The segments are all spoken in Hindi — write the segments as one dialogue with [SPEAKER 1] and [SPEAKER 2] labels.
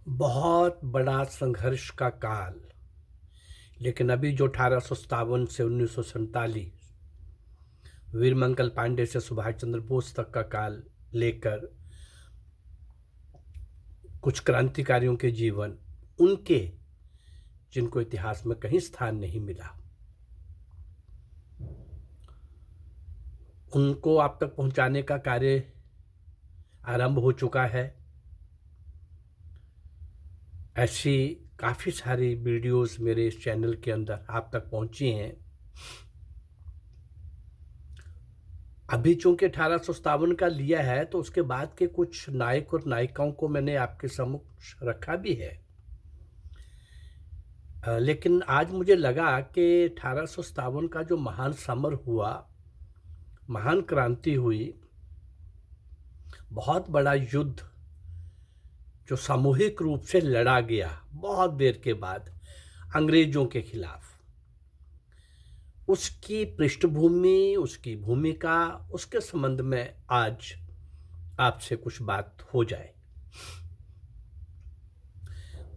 [SPEAKER 1] बहुत बड़ा संघर्ष का काल। लेकिन अभी जो 1857 से 1947 वीरमंगल पांडे से सुभाष चंद्र बोस तक का काल लेकर कुछ क्रांतिकारियों के जीवन, उनके जिनको इतिहास में कहीं स्थान नहीं मिला, उनको आप तक पहुंचाने का कार्य आरंभ हो चुका है। ऐसी काफ़ी सारी वीडियोस मेरे इस चैनल के अंदर आप तक पहुंची हैं। अभी चूंकि 1857 का लिया है तो उसके बाद के कुछ नायक और नायिकाओं को मैंने आपके समक्ष रखा भी है। लेकिन आज मुझे लगा कि 1857 का जो महान समर हुआ, महान क्रांति हुई, बहुत बड़ा युद्ध जो सामूहिक रूप से लड़ा गया बहुत देर के बाद अंग्रेजों के खिलाफ, उसकी पृष्ठभूमि, उसकी भूमिका, उसके संबंध में आज आपसे कुछ बात हो जाए।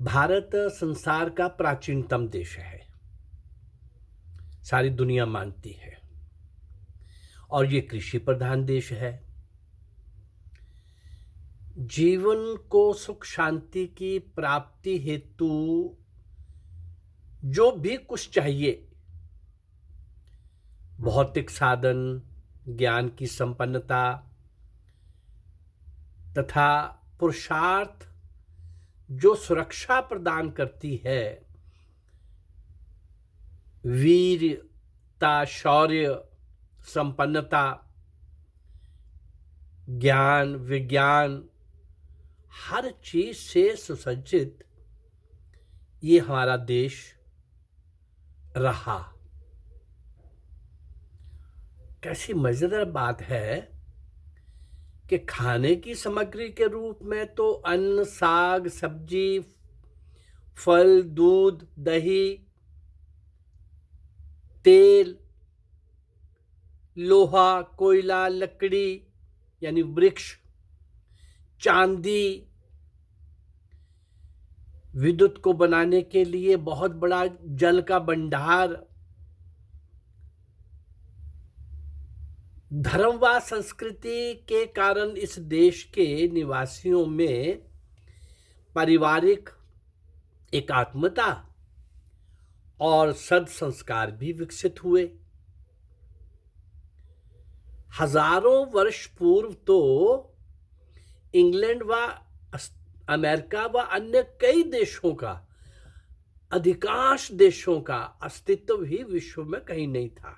[SPEAKER 1] भारत संसार का प्राचीनतम देश है, सारी दुनिया मानती है, और ये कृषि प्रधान देश है। जीवन को सुख शांति की प्राप्ति हेतु जो भी कुछ चाहिए, भौतिक साधन, ज्ञान की संपन्नता तथा पुरुषार्थ जो सुरक्षा प्रदान करती है, वीरता, शौर्य, संपन्नता, ज्ञान, विज्ञान, हर चीज से सुसज्जित ये हमारा देश रहा। कैसी मजेदार बात है कि खाने की सामग्री के रूप में तो अन्न, साग, सब्जी, फल, दूध, दही, तेल, लोहा, कोयला, लकड़ी यानी वृक्ष, चांदी, विद्युत को बनाने के लिए बहुत बड़ा जल का भंडार, धर्म व संस्कृति के कारण इस देश के निवासियों में पारिवारिक एकात्मता और सद्संस्कार भी विकसित हुए। हजारों वर्ष पूर्व तो इंग्लैंड व अमेरिका व अन्य कई देशों का, अधिकांश देशों का अस्तित्व भी विश्व में कहीं नहीं था।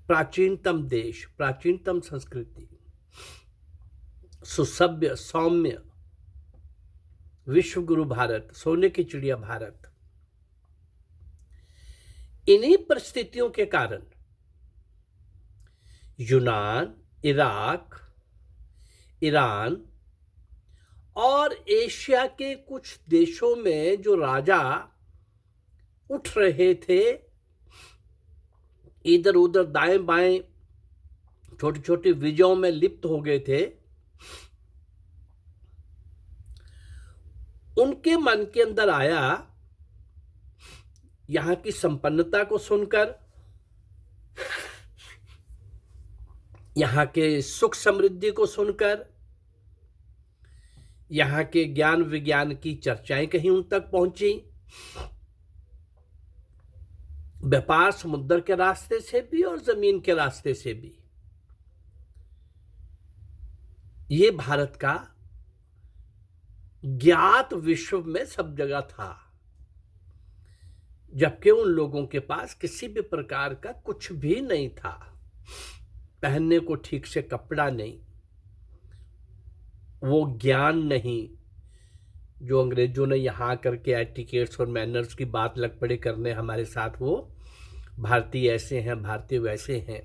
[SPEAKER 1] प्राचीनतम देश, प्राचीनतम संस्कृति, सुसभ्य, सौम्य विश्व गुरु भारत, सोने की चिड़िया भारत। इन्हीं परिस्थितियों के कारण यूनान, इराक, ईरान और एशिया के कुछ देशों में जो राजा उठ रहे थे, इधर उधर दाएं बाएं छोटे छोटे विजयों में लिप्त हो गए थे, उनके मन के अंदर आया, यहां की संपन्नता को सुनकर, यहां के सुख समृद्धि को सुनकर, यहां के ज्ञान विज्ञान की चर्चाएं कहीं उन तक पहुंची, व्यापार समुद्र के रास्ते से भी और जमीन के रास्ते से भी। ये भारत का ज्ञात विश्व में सब जगह था, जबकि उन लोगों के पास किसी भी प्रकार का कुछ भी नहीं था। पहनने को ठीक से कपड़ा नहीं, वो ज्ञान नहीं जो अंग्रेजों ने यहाँ करके एटिकेट्स और मैनर्स की बात लग पड़े करने हमारे साथ। वो भारतीय ऐसे हैं, भारतीय वैसे हैं।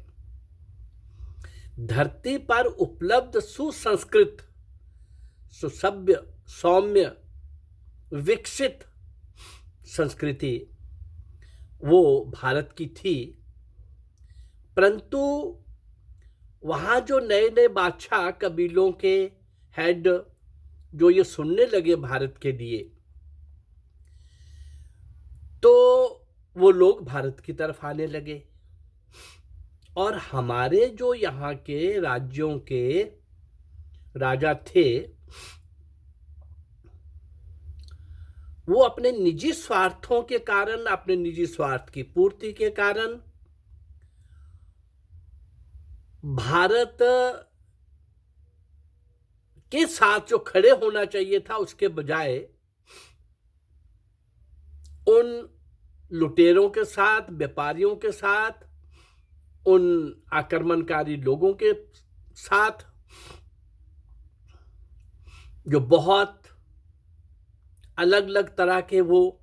[SPEAKER 1] धरती पर उपलब्ध सुसंस्कृत, सुसभ्य, सौम्य, विकसित संस्कृति वो भारत की थी, परंतु वहां जो नए नए बादशाह, कबीलों के हेड, जो ये सुनने लगे भारत के लिए, तो वो लोग भारत की तरफ आने लगे। और हमारे जो यहाँ के राज्यों के राजा थे, वो अपने निजी स्वार्थों के कारण, अपने निजी स्वार्थ की पूर्ति के कारण भारत के साथ जो खड़े होना चाहिए था, उसके बजाय उन लुटेरों के साथ, व्यापारियों के साथ, उन आक्रमणकारी लोगों के साथ, जो बहुत अलग अलग तरह के, वो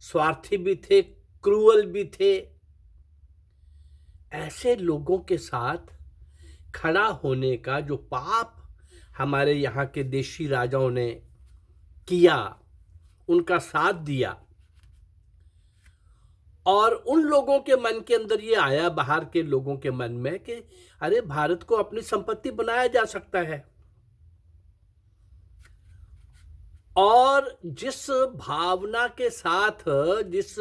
[SPEAKER 1] स्वार्थी भी थे, क्रूअल भी थे, ऐसे लोगों के साथ खड़ा होने का जो पाप हमारे यहाँ के देशी राजाओं ने किया, उनका साथ दिया, और उन लोगों के मन के अंदर ये आया, बाहर के लोगों के मन में, कि अरे भारत को अपनी संपत्ति बनाया जा सकता है। और जिस भावना के साथ, जिस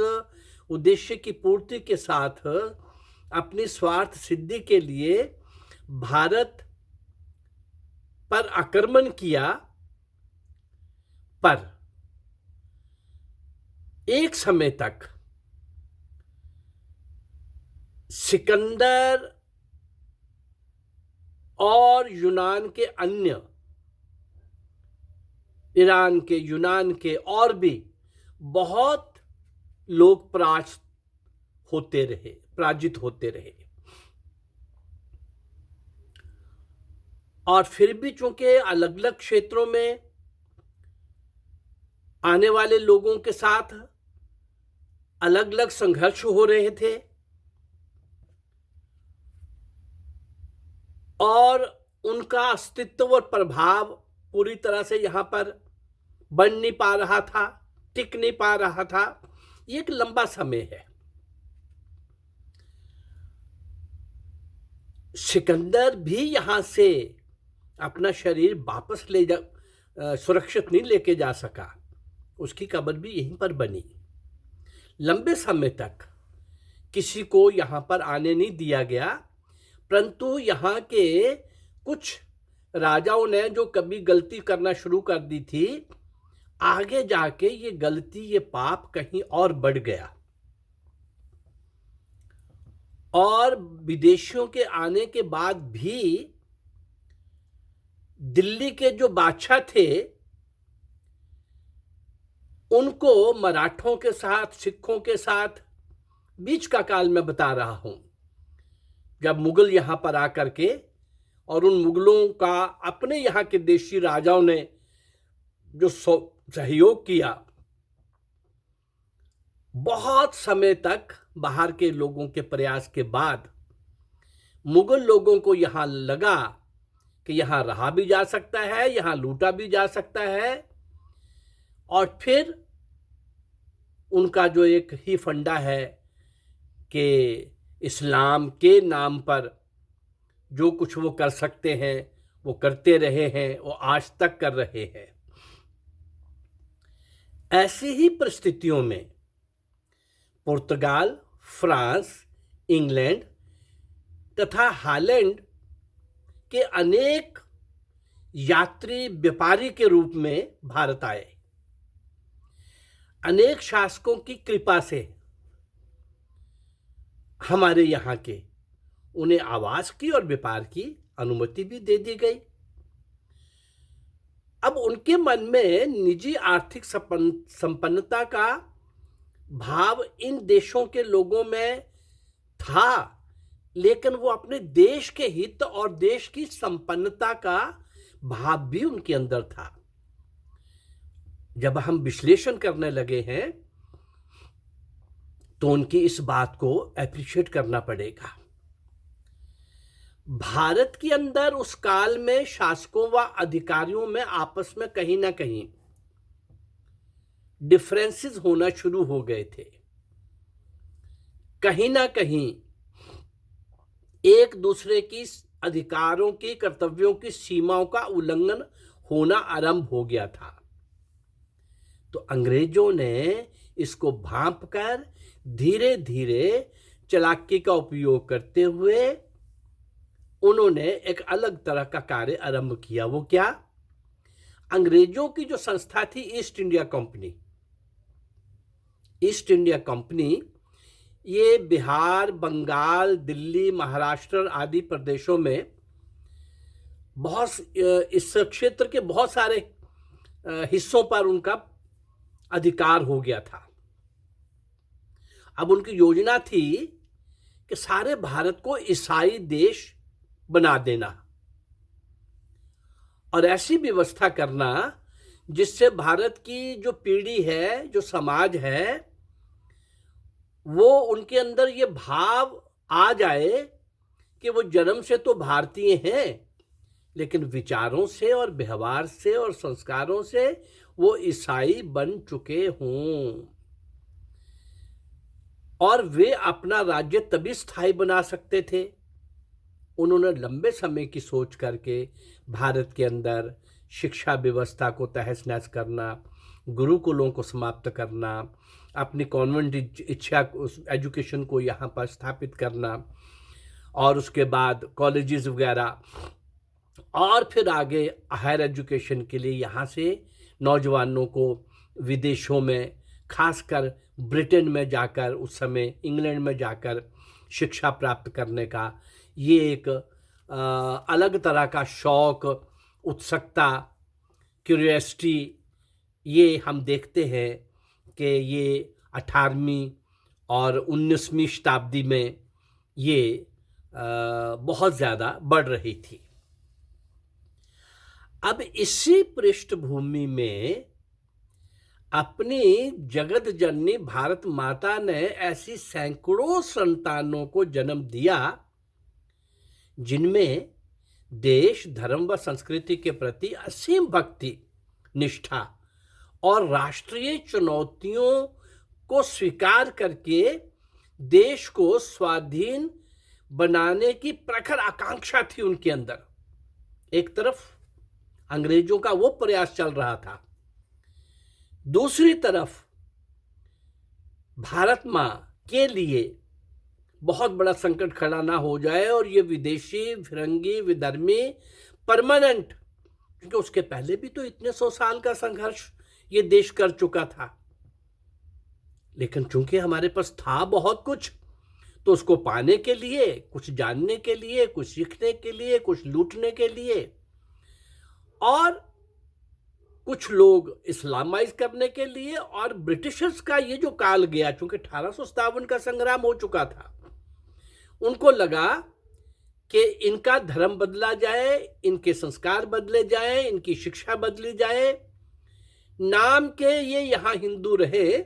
[SPEAKER 1] उद्देश्य की पूर्ति के साथ अपनी स्वार्थ सिद्धि के लिए भारत पर आक्रमण किया, पर एक समय तक सिकंदर और यूनान के अन्य, ईरान के, यूनान के और भी बहुत लोग पराजित होते रहे। और फिर भी चूंकि अलग अलग क्षेत्रों में आने वाले लोगों के साथ अलग अलग संघर्ष हो रहे थे, और उनका अस्तित्व और प्रभाव पूरी तरह से यहां पर बन नहीं पा रहा था, टिक नहीं पा रहा था। ये एक लंबा समय है। सिकंदर भी यहां से अपना शरीर वापस सुरक्षित नहीं लेके जा सका, उसकी कब्र भी यहीं पर बनी। लंबे समय तक किसी को यहां पर आने नहीं दिया गया, परंतु यहाँ के कुछ राजाओं ने जो कभी गलती करना शुरू कर दी थी, आगे जाके ये गलती, ये पाप कहीं और बढ़ गया। और विदेशियों के आने के बाद भी दिल्ली के जो बादशाह थे, उनको मराठों के साथ, सिखों के साथ, बीच का काल मैं बता रहा हूं, जब मुगल यहां पर आकर के, और उन मुगलों का अपने यहां के देशी राजाओं ने जो सहयोग किया, बहुत समय तक बाहर के लोगों के प्रयास के बाद मुगल लोगों को यहां लगा कि यहां रहा भी जा सकता है, यहां लूटा भी जा सकता है। और फिर उनका जो एक ही फंडा है कि इस्लाम के नाम पर जो कुछ वो कर सकते हैं वो करते रहे हैं, वो आज तक कर रहे हैं। ऐसी ही परिस्थितियों में पुर्तगाल, फ्रांस, इंग्लैंड तथा हॉलैंड के अनेक यात्री व्यापारी के रूप में भारत आए। अनेक शासकों की कृपा से हमारे यहाँ के उन्हें आवास की और व्यापार की अनुमति भी दे दी गई। अब उनके मन में निजी आर्थिक संपन्नता का भाव इन देशों के लोगों में था, लेकिन वो अपने देश के हित और देश की संपन्नता का भाव भी उनके अंदर था। जब हम विश्लेषण करने लगे हैं तो उनकी इस बात को एप्रिशिएट करना पड़ेगा। भारत के अंदर उस काल में शासकों व अधिकारियों में आपस में कहीं ना कहीं डिफरेंसेस होना शुरू हो गए थे। कहीं ना कहीं एक दूसरे की अधिकारों की, कर्तव्यों की सीमाओं का उल्लंघन होना आरंभ हो गया था। तो अंग्रेजों ने इसको भांप कर धीरे धीरे चालाकी का उपयोग करते हुए उन्होंने एक अलग तरह का कार्य आरंभ किया। वो क्या? अंग्रेजों की जो संस्था थी east India company, east India company ये बिहार, बंगाल, दिल्ली, महाराष्ट्र आदि प्रदेशों में इस क्षेत्र के बहुत सारे हिस्सों पर उनका अधिकार हो गया था। अब उनकी योजना थी कि सारे भारत को ईसाई देश बना देना और ऐसी व्यवस्था करना जिससे भारत की जो पीढ़ी है, जो समाज है, वो उनके अंदर ये भाव आ जाए कि वो जन्म से तो भारतीय हैं लेकिन विचारों से और व्यवहार से और संस्कारों से वो ईसाई बन चुके हों और वे अपना राज्य तभी स्थायी बना सकते थे। उन्होंने लंबे समय की सोच करके भारत के अंदर शिक्षा व्यवस्था को तहस नहस करना, गुरुकुलों को समाप्त करना, अपनी कॉन्वेंट इच्छा एजुकेशन को यहाँ पर स्थापित करना और उसके बाद कॉलेजेस वगैरह और फिर आगे हायर एजुकेशन के लिए यहाँ से नौजवानों को विदेशों में, खासकर ब्रिटेन में जाकर, उस समय इंग्लैंड में जाकर शिक्षा प्राप्त करने का ये एक अलग तरह का शौक, उत्सुकता, क्यूरियोसिटी ये हम देखते हैं कि ये 18वीं और 19वीं शताब्दी में ये बहुत ज़्यादा बढ़ रही थी। अब इसी पृष्ठभूमि में अपनी जगत जननी भारत माता ने ऐसी सैकड़ों संतानों को जन्म दिया जिनमें देश, धर्म व संस्कृति के प्रति असीम भक्ति, निष्ठा और राष्ट्रीय चुनौतियों को स्वीकार करके देश को स्वाधीन बनाने की प्रखर आकांक्षा थी उनके अंदर। एक तरफ अंग्रेजों का वो प्रयास चल रहा था, दूसरी तरफ भारत मां के लिए बहुत बड़ा संकट खड़ा ना हो जाए और ये विदेशी, फिरंगी, विधर्मी परमानेंट, क्योंकि उसके पहले भी तो इतने 100 साल का संघर्ष ये देश कर चुका था, लेकिन चूंकि हमारे पास था बहुत कुछ, तो उसको पाने के लिए, कुछ जानने के लिए, कुछ सीखने के लिए, कुछ लूटने के लिए और कुछ लोग इस्लामाइज करने के लिए, और ब्रिटिशर्स का ये जो काल गया, चूंकि 1857 का संग्राम हो चुका था, उनको लगा कि इनका धर्म बदला जाए, इनके संस्कार बदले जाए, इनकी शिक्षा बदली जाए, नाम के ये यहाँ हिंदू रहे,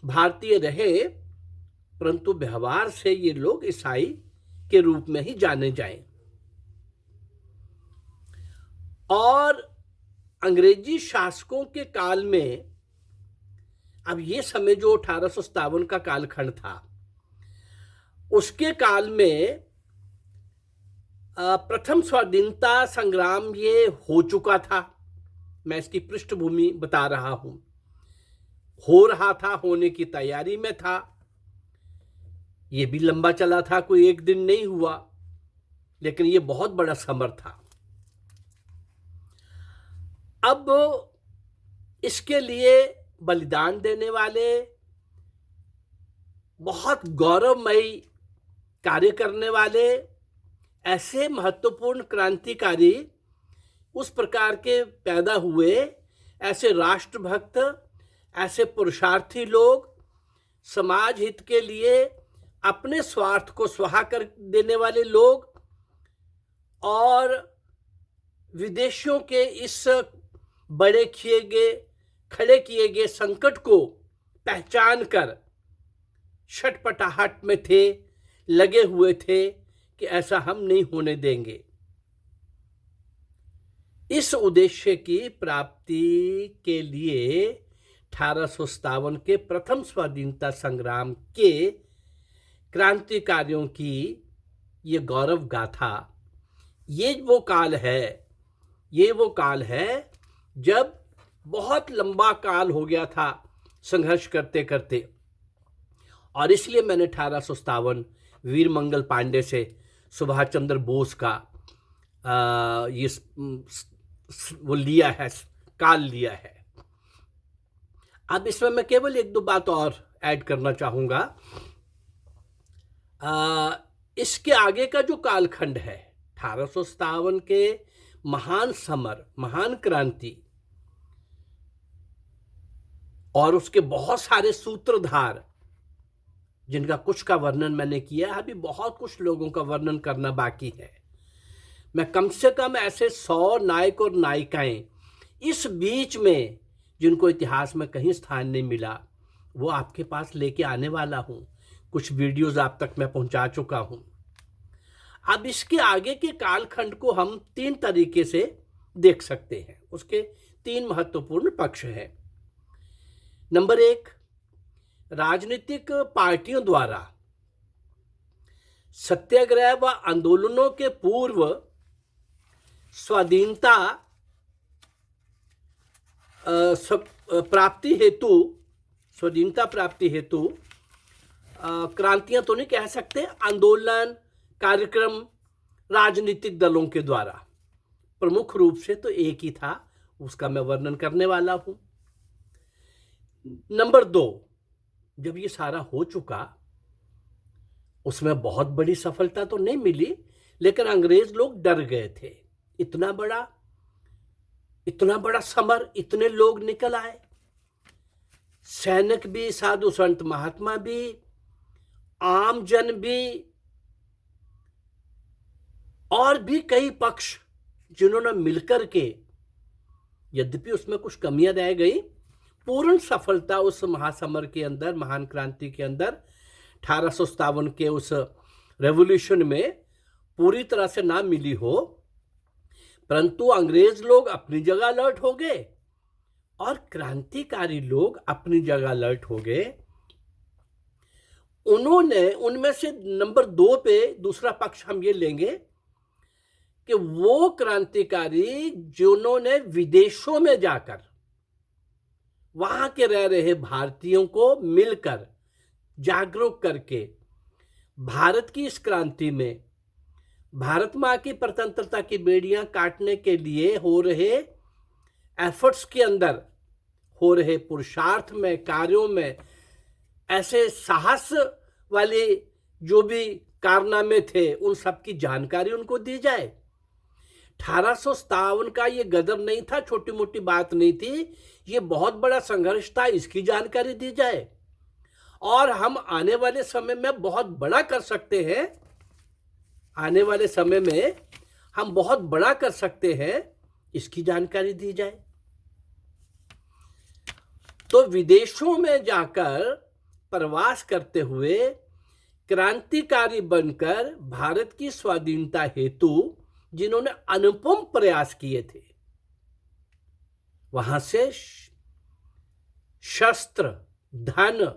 [SPEAKER 1] भारतीय रहे, परंतु व्यवहार से ये लोग ईसाई के रूप में ही जाने जाएं। और अंग्रेजी शासकों के काल में, अब ये समय जो 1857 का कालखंड था, उसके काल में प्रथम स्वाधीनता संग्राम ये हो चुका था। मैं इसकी पृष्ठभूमि बता रहा हूं। हो रहा था, होने की तैयारी में था। ये भी लंबा चला था, कोई एक दिन नहीं हुआ, लेकिन ये बहुत बड़ा समर था। अब इसके लिए बलिदान देने वाले, बहुत गौरवमयी कार्य करने वाले ऐसे महत्वपूर्ण क्रांतिकारी उस प्रकार के पैदा हुए, ऐसे राष्ट्रभक्त, ऐसे पुरुषार्थी लोग, समाज हित के लिए अपने स्वार्थ को स्वाहा कर देने वाले लोग और विदेशियों के इस खड़े किए गए संकट को पहचान कर छटपटाहट में थे, लगे हुए थे कि ऐसा हम नहीं होने देंगे। इस उद्देश्य की प्राप्ति के लिए 1857 के प्रथम स्वाधीनता संग्राम के क्रांतिकारियों की ये गौरव गाथा, ये वो काल है जब बहुत लंबा काल हो गया था संघर्ष करते करते, और इसलिए मैंने 1857 वीर मंगल पांडे से सुभाष चंद्र बोस का ये वो लिया है, काल लिया है। अब इसमें मैं केवल एक दो बात और ऐड करना चाहूंगा। इसके आगे का जो कालखंड है 1857 के महान समर, महान क्रांति, और उसके बहुत सारे सूत्रधार जिनका कुछ का वर्णन मैंने किया, अभी बहुत कुछ लोगों का वर्णन करना बाकी है। मैं कम से कम ऐसे 100 नायक और नायिकाएं इस बीच में जिनको इतिहास में कहीं स्थान नहीं मिला, वो आपके पास लेके आने वाला हूं। कुछ वीडियोस आप तक मैं पहुंचा चुका हूं। अब इसके आगे के कालखंड को हम 3 तरीके से देख सकते हैं। उसके 3 महत्वपूर्ण पक्ष हैं। नंबर 1, राजनीतिक पार्टियों द्वारा सत्याग्रह व आंदोलनों के पूर्व स्वाधीनता प्राप्ति हेतु क्रांतियां तो नहीं कह सकते, आंदोलन कार्यक्रम राजनीतिक दलों के द्वारा, प्रमुख रूप से तो एक ही था, उसका मैं वर्णन करने वाला हूं। नंबर 2, जब ये सारा हो चुका, उसमें बहुत बड़ी सफलता तो नहीं मिली, लेकिन अंग्रेज लोग डर गए थे। इतना बड़ा समर, इतने लोग निकल आए, सैनिक भी, साधु संत महात्मा भी, आम जन भी, और भी कई पक्ष जिन्होंने मिलकर के, यद्यपि उसमें कुछ कमियां रह गई, पूर्ण सफलता उस महासमर के अंदर, महान क्रांति के अंदर 1857 के उस रेवोल्यूशन में पूरी तरह से ना मिली हो, परंतु अंग्रेज लोग अपनी जगह अलर्ट हो गए और क्रांतिकारी लोग अपनी जगह अलर्ट हो गए। उन्होंने, उनमें से नंबर 2 पे दूसरा पक्ष हम ये लेंगे कि वो क्रांतिकारी जिन्होंने विदेशों में जाकर वहां के रह रहे भारतीयों को मिलकर जागरूक करके भारत की इस क्रांति में, भारत मां की स्वतंत्रता की बेड़ियां काटने के लिए हो रहे एफर्ट्स के अंदर, हो रहे पुरुषार्थ में, कार्यों में, ऐसे साहस वाले जो भी कारनामे थे, उन सब की जानकारी उनको दी जाए। 1857 का ये गदर नहीं था, छोटी मोटी बात नहीं थी, ये बहुत बड़ा संघर्ष था, इसकी जानकारी दी जाए। और हम आने वाले समय में बहुत बड़ा कर सकते हैं, आने वाले समय में हम बहुत बड़ा कर सकते हैं, इसकी जानकारी दी जाए। तो विदेशों में जाकर प्रवास करते हुए क्रांतिकारी बनकर भारत की स्वाधीनता हेतु जिन्होंने अनुपम प्रयास किए थे, वहां से शस्त्र, धन,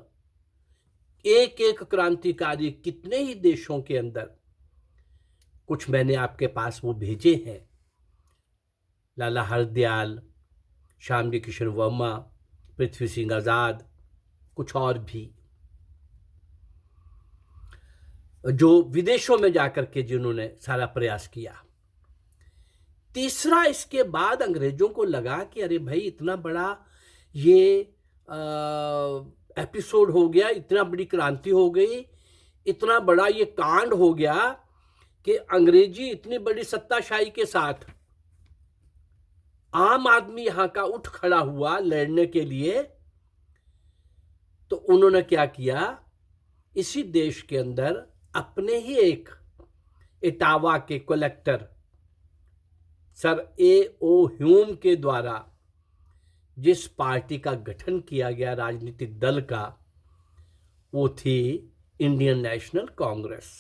[SPEAKER 1] एक एक क्रांतिकारी कितने ही देशों के अंदर, कुछ मैंने आपके पास वो भेजे हैं, लाला हरदयाल, श्यामजी किशन वर्मा, पृथ्वी सिंह आजाद, कुछ और भी, जो विदेशों में जाकर के जिन्होंने सारा प्रयास किया। तीसरा, इसके बाद अंग्रेजों को लगा कि अरे भाई, इतना बड़ा ये एपिसोड हो गया, इतना बड़ी क्रांति हो गई, इतना बड़ा ये कांड हो गया कि अंग्रेजी इतनी बड़ी सत्ताशाही के साथ आम आदमी यहां का उठ खड़ा हुआ लड़ने के लिए। तो उन्होंने क्या किया, इसी देश के अंदर अपने ही एक इटावा के कलेक्टर सर A.O. ह्यूम के द्वारा जिस पार्टी का गठन किया गया, राजनीतिक दल का, वो थी इंडियन नेशनल कांग्रेस,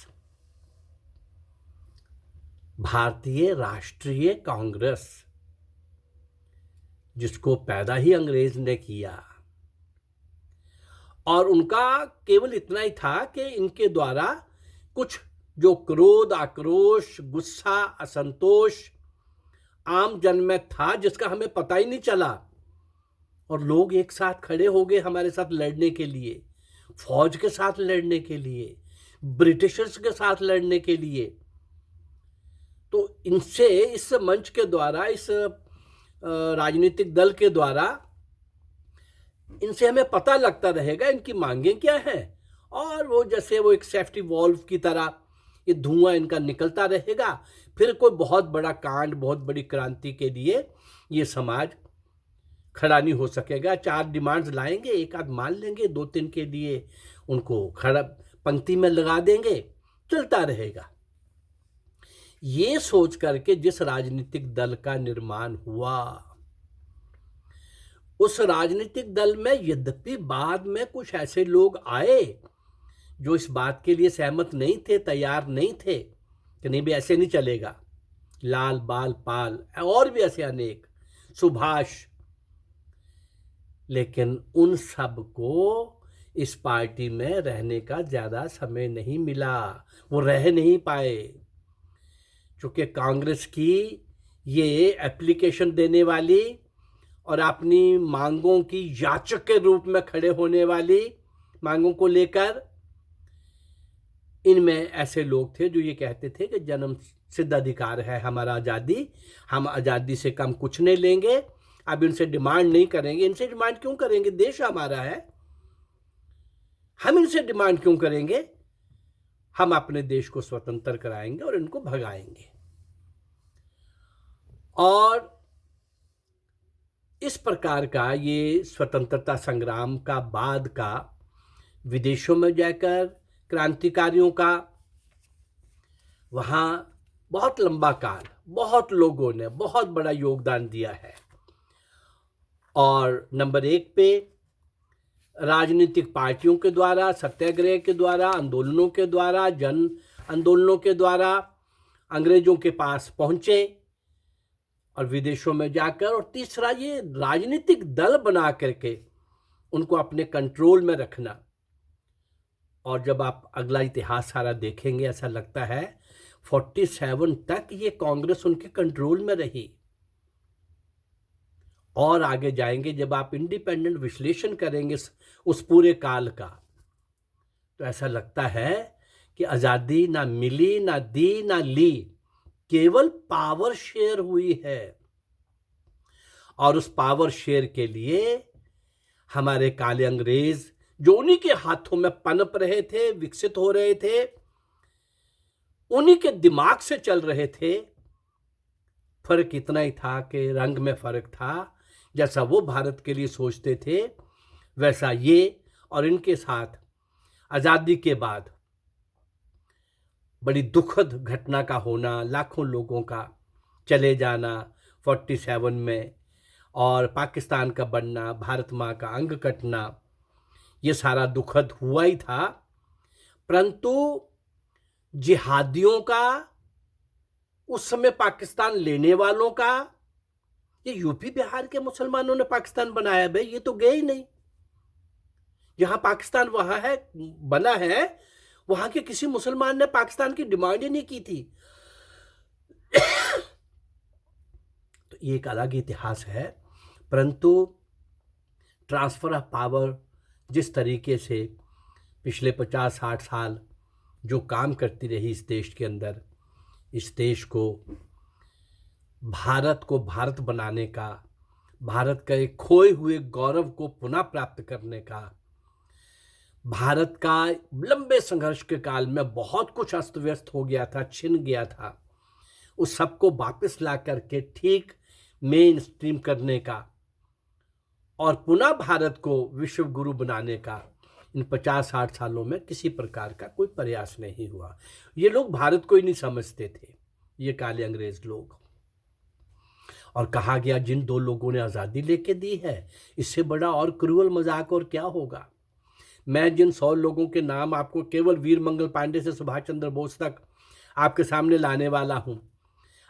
[SPEAKER 1] भारतीय राष्ट्रीय कांग्रेस, जिसको पैदा ही अंग्रेज ने किया। और उनका केवल इतना ही था कि इनके द्वारा कुछ जो क्रोध, आक्रोश, गुस्सा, असंतोष आम जन में था जिसका हमें पता ही नहीं चला, और लोग एक साथ खड़े हो गए हमारे साथ लड़ने के लिए, फौज के साथ लड़ने के लिए, ब्रिटिशर्स के साथ लड़ने के लिए। तो इनसे, इस मंच के द्वारा, इस राजनीतिक दल के द्वारा इनसे हमें पता लगता रहेगा इनकी मांगें क्या हैं, और वो जैसे वो एक सेफ्टी वॉल्व की तरह ये धुआं इनका निकलता रहेगा। फिर कोई बहुत बड़ा कांड, बहुत बड़ी क्रांति के लिए ये समाज खड़ा नहीं हो सकेगा। 4 डिमांड्स लाएंगे, एक आध मान लेंगे, 2-3 के लिए उनको खड़ा पंक्ति में लगा देंगे, चलता रहेगा। ये सोच करके जिस राजनीतिक दल का निर्माण हुआ, उस राजनीतिक दल में यद्यपि बाद में कुछ ऐसे लोग आए जो इस बात के लिए सहमत नहीं थे, तैयार नहीं थे कि नहीं भी ऐसे नहीं चलेगा, लाल बाल पाल और भी ऐसे अनेक, सुभाष, लेकिन उन सब को इस पार्टी में रहने का ज़्यादा समय नहीं मिला, वो रह नहीं पाए। चूँकि कांग्रेस की ये एप्लीकेशन देने वाली और अपनी मांगों की याचक के रूप में खड़े होने वाली मांगों को लेकर, इनमें ऐसे लोग थे जो ये कहते थे कि जन्म सिद्ध अधिकार है हमारा आज़ादी, हम आज़ादी से कम कुछ नहीं लेंगे, अब इनसे डिमांड नहीं करेंगे। इनसे डिमांड क्यों करेंगे, देश हमारा है, हम इनसे डिमांड क्यों करेंगे, हम अपने देश को स्वतंत्र कराएंगे और इनको भगाएंगे। और इस प्रकार का ये स्वतंत्रता संग्राम का बाद का विदेशों में जाकर क्रांतिकारियों का वहाँ बहुत लंबा काल, बहुत लोगों ने बहुत बड़ा योगदान दिया है। और नंबर 1 पे राजनीतिक पार्टियों के द्वारा, सत्याग्रह के द्वारा, आंदोलनों के द्वारा, जन आंदोलनों के द्वारा अंग्रेजों के पास पहुँचे और विदेशों में जाकर, और तीसरा ये राजनीतिक दल बना करके उनको अपने कंट्रोल में रखना। और जब आप अगला इतिहास सारा देखेंगे, ऐसा लगता है 47 तक ये कांग्रेस उनके कंट्रोल में रही। और आगे जाएंगे जब आप इंडिपेंडेंट विश्लेषण करेंगे उस पूरे काल का, तो ऐसा लगता है कि आज़ादी ना मिली, ना दी, ना ली, केवल पावर शेयर हुई है। और उस पावर शेयर के लिए हमारे काले अंग्रेज जो उन्हीं के हाथों में पनप रहे थे, विकसित हो रहे थे, उन्हीं के दिमाग से चल रहे थे। फर्क इतना ही था कि रंग में फर्क था, जैसा वो भारत के लिए सोचते थे वैसा ये, और इनके साथ आज़ादी के बाद बड़ी दुखद घटना का होना, लाखों लोगों का चले जाना 47 में, और पाकिस्तान का बनना, भारत माँ का अंग कटना, ये सारा दुखद हुआ ही था। परंतु जिहादियों का, उस समय पाकिस्तान लेने वालों का, ये यूपी बिहार के मुसलमानों ने पाकिस्तान बनाया भाई, ये तो गए ही नहीं। जहां पाकिस्तान वहां है, बना है, वहां के किसी मुसलमान ने पाकिस्तान की डिमांड ही नहीं की थी। तो ये एक अलग इतिहास है। परंतु ट्रांसफर ऑफ पावर जिस तरीके से पिछले 50-60 साल जो काम करती रही इस देश के अंदर, इस देश को, भारत को भारत बनाने का, भारत के खोए हुए गौरव को पुनः प्राप्त करने का, भारत का लंबे संघर्ष के काल में बहुत कुछ अस्त व्यस्त हो गया था, छिन गया था, उस सबको वापस ला करके ठीक मेन स्ट्रीम करने का और पुनः भारत को विश्व गुरु बनाने का इन 50-60 सालों में किसी प्रकार का कोई प्रयास नहीं हुआ। ये लोग भारत को ही नहीं समझते थे, ये काले अंग्रेज लोग। और कहा गया जिन 2 लोगों ने आज़ादी लेके दी है, इससे बड़ा और क्रूअल मजाक और क्या होगा। मैं जिन 100 लोगों के नाम आपको केवल वीर मंगल पांडे से सुभाष चंद्र बोस तक आपके सामने लाने वाला हूं,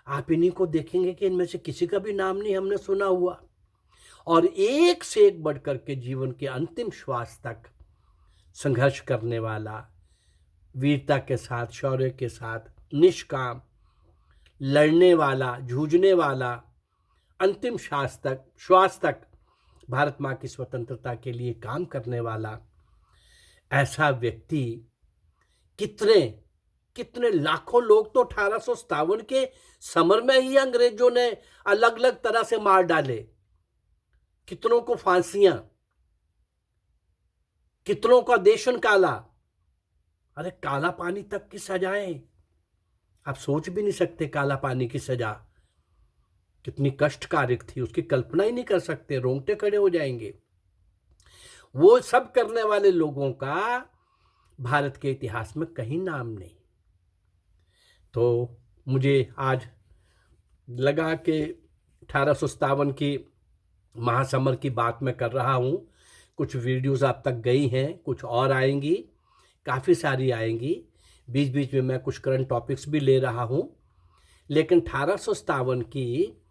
[SPEAKER 1] आप इन्हीं को देखेंगे कि इनमें से किसी का भी नाम नहीं हमने सुना हुआ। और एक से एक बढ़कर के जीवन के अंतिम श्वास तक संघर्ष करने वाला, वीरता के साथ, शौर्य के साथ, निष्काम, लड़ने वाला, जूझने वाला, अंतिम श्वास तक भारत माँ की स्वतंत्रता के लिए काम करने वाला ऐसा व्यक्ति कितने कितने लाखों लोग तो 1857 के समर में ही अंग्रेजों ने अलग अलग तरह से मार डाले, कितनों को फांसियां, कितनों का देश काला। अरे काला पानी तक की सजाएं आप सोच भी नहीं सकते। काला पानी की सजा कितनी कष्टकारक थी, उसकी कल्पना ही नहीं कर सकते, रोंगटे खड़े हो जाएंगे। वो सब करने वाले लोगों का भारत के इतिहास में कहीं नाम नहीं। तो मुझे आज लगा कि 1857 की महासमर की बात मैं कर रहा हूँ। कुछ वीडियोस आप तक गई हैं, कुछ और आएंगी, काफ़ी सारी आएंगी। बीच बीच में मैं कुछ करंट टॉपिक्स भी ले रहा हूँ, लेकिन 1857 की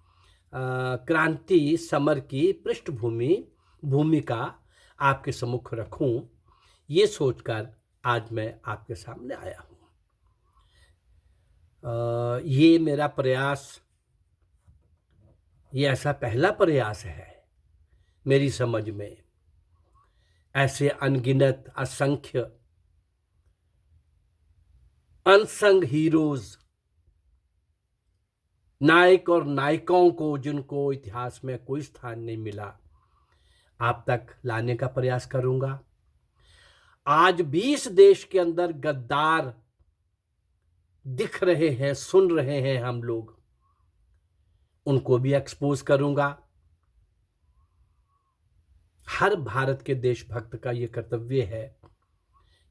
[SPEAKER 1] क्रांति समर की भूमिका आपके सम्मुख रखूं, ये सोचकर आज मैं आपके सामने आया हूँ। ये मेरा प्रयास, ये ऐसा पहला प्रयास है मेरी समझ में। ऐसे अनगिनत असंख्य अनसंग हीरोज, नायक और नायिकाओं को जिनको इतिहास में कोई स्थान नहीं मिला, आप तक लाने का प्रयास करूंगा। आज 20 देश के अंदर गद्दार दिख रहे हैं, सुन रहे हैं हम लोग, उनको भी एक्सपोज करूंगा। हर भारत के देशभक्त का ये कर्तव्य है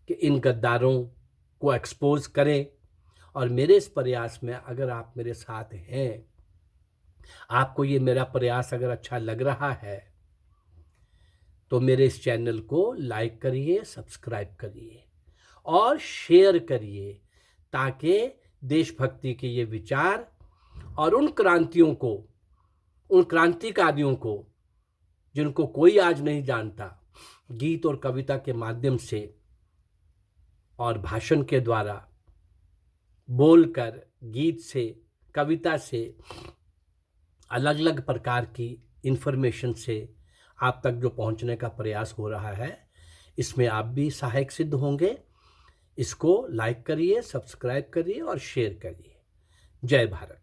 [SPEAKER 1] कि इन गद्दारों को एक्सपोज करें। और मेरे इस प्रयास में अगर आप मेरे साथ हैं, आपको ये मेरा प्रयास अगर अच्छा लग रहा है, तो मेरे इस चैनल को लाइक करिए, सब्सक्राइब करिए और शेयर करिए, ताकि देशभक्ति के ये विचार और उन क्रांतिकारियों को जिनको कोई आज नहीं जानता, गीत और कविता के माध्यम से और भाषण के द्वारा, बोलकर, गीत से, कविता से, अलग अलग प्रकार की इन्फॉर्मेशन से आप तक जो पहुंचने का प्रयास हो रहा है, इसमें आप भी सहायक सिद्ध होंगे। इसको लाइक करिए, सब्सक्राइब करिए और शेयर करिए। जय भारत।